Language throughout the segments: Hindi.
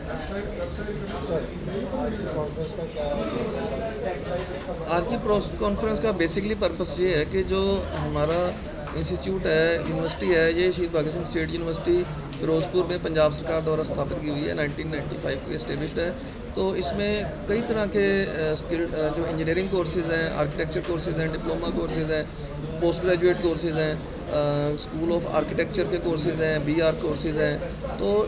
आज की प्रेस कॉन्फ्रेंस का बेसिकली पर्पस ये है कि जो हमारा इंस्टीट्यूट है, यूनिवर्सिटी है, ये शहीद भगत सिंह स्टेट यूनिवर्सिटी फिरोज़पुर में पंजाब सरकार द्वारा स्थापित की हुई है, 1995 को इस्टेब्लिश्ड है। तो इसमें कई तरह के स्किल जो इंजीनियरिंग कोर्सेज़ हैं, आर्किटेक्चर कोर्सेज़ हैं, डिप्लोमा कोर्सेज़ हैं, पोस्ट ग्रेजुएट कोर्सेज़ हैं, स्कूल ऑफ आर्किटेक्चर के कोर्सेज़ हैं, बीआर कोर्सेज़ हैं, तो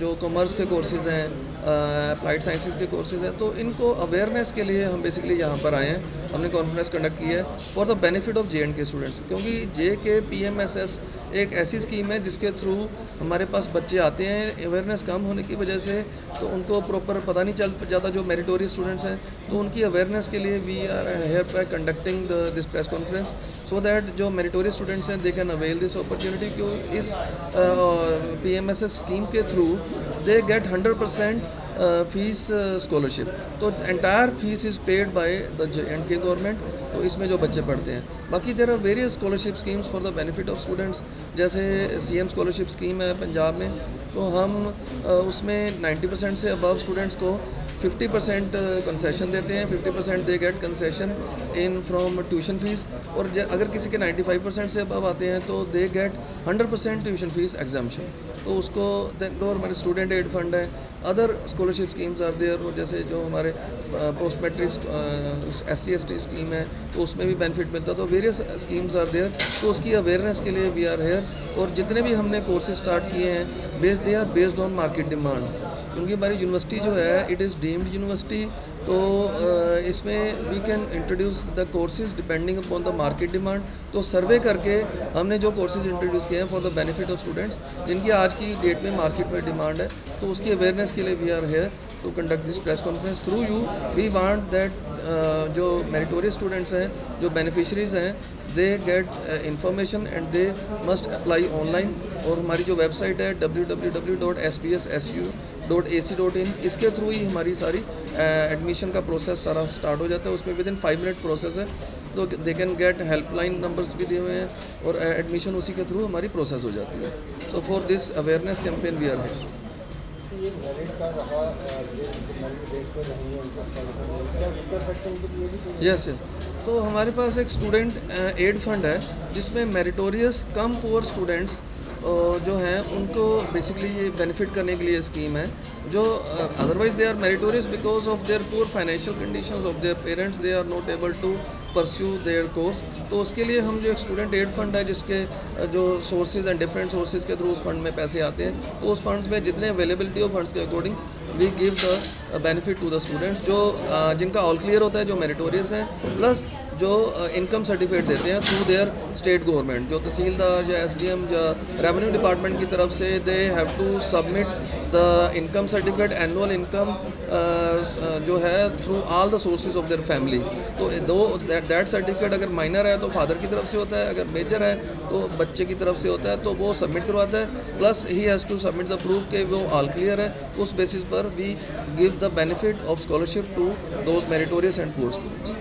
जो कॉमर्स के कोर्सेज़ हैं, अप्लाइड साइंसेज के कोर्सेज़ हैं, तो इनको अवेयरनेस के लिए हम बेसिकली यहाँ पर आए हैं। हमने कॉन्फ्रेंस कंडक्ट की है for the benefit of JNK students, क्योंकि JK PMSS एक ऐसी स्कीम है जिसके थ्रू हमारे पास बच्चे आते हैं। अवेयरनेस कम होने की वजह से तो उनको प्रॉपर पता नहीं चल जाता, जो मेरिटोरियस स्टूडेंट्स हैं, तो उनकी अवेयरनेस के लिए we are here by conducting this press conference so that जो मेरिटोरियस स्टूडेंट्स हैं they can avail this opportunity. क्यों इस PMSS स्कीम के through they get 100% fees scholarship, तो entire fees is paid by the JNK government. तो इसमें जो बच्चे पढ़ते हैं, बाकी there are various scholarship schemes for the benefit of students, जैसे CM स्कॉलरशिप स्कीम है पंजाब में, तो हम उसमें 90% से अबव स्टूडेंट्स को 50% कंसेशन देते हैं। 50% they get concession in from tuition fees, और अगर किसी के 95% से अबव आते हैं तो they get 100% tuition fees exemption. तो उसको तो हमारे स्टूडेंट एड फंड है, other scholarship schemes are there, जैसे जो हमारे पोस्ट मैट्रिक SC/ST स्कीम है तो उसमें भी बेनिफिट मिलता है। तो वेरियस स्कीम्स आर देयर, तो उसकी अवेयरनेस के लिए वी आर हेयर। और जितने भी हमने कोर्सेज स्टार्ट किए हैं they are based on market demand, क्योंकि हमारी यूनिवर्सिटी जो है इट इज़ डीम्ड यूनिवर्सिटी, तो इसमें we can introduce the courses depending upon the market demand. तो सर्वे करके हमने जो कोर्सेज इंट्रोड्यूस किए हैं for the benefit of students जिनकी आज की डेट में मार्केट में डिमांड है, तो उसकी अवेयरनेस के लिए we are here to conduct this press conference through you. We want that जो मेरिटोरियस स्टूडेंट्स हैं, जो बेनिफिशरीज़ हैं, they get information and they must apply online. और हमारी जो वेबसाइट है www.sbssu.ac.in, इसके थ्रू ही हमारी सारी एडमिशन का प्रोसेस सारा स्टार्ट हो जाता है। उसमें विद इन 5 मिनट प्रोसेस है, तो they can get helpline numbers भी दिए हुए हैं, और एडमिशन उसी के थ्रू हमारी प्रोसेस हो जाती है। So for this awareness campaign we are here. Yes yes, तो हमारे पास एक स्टूडेंट एड फंड है जिसमें मेरिटोरियस कम पुअर स्टूडेंट्स जो हैं उनको बेसिकली ये बेनिफिट करने के लिए स्कीम है। जो otherwise they are meritorious because of their poor financial conditions of their parents, they are not able to pursue their course. तो उसके लिए हम जो एक स्टूडेंट एड फंड है जिसके जो सोर्सेज एंड डिफरेंट सोर्सेज के थ्रू उस फंड में पैसे आते हैं, तो उस फंड्स में जितने अवेलेबिलिटी ऑफ फंड्स के according we give the benefit to the students जो जिनका ऑल क्लियर होता है, जो मेरिटोरियस हैं, प्लस जो इनकम सर्टिफिकेट देते हैं थ्रू देयर स्टेट गवर्नमेंट, जो तहसीलदार या SDM या रेवेन्यू डिपार्टमेंट की तरफ से they have to submit the income certificate, annual income जो है through all the sources of their family. तो दो दैट सर्टिफिकेट अगर माइनर है तो फादर की तरफ से होता है, अगर मेजर है तो बच्चे की तरफ से होता है, तो वो सबमिट करवाता है। Plus he has to submit the proof कि वो ऑल क्लियर है। उस बेसिस पर we give the benefit of scholarship to those meritorious and poor students.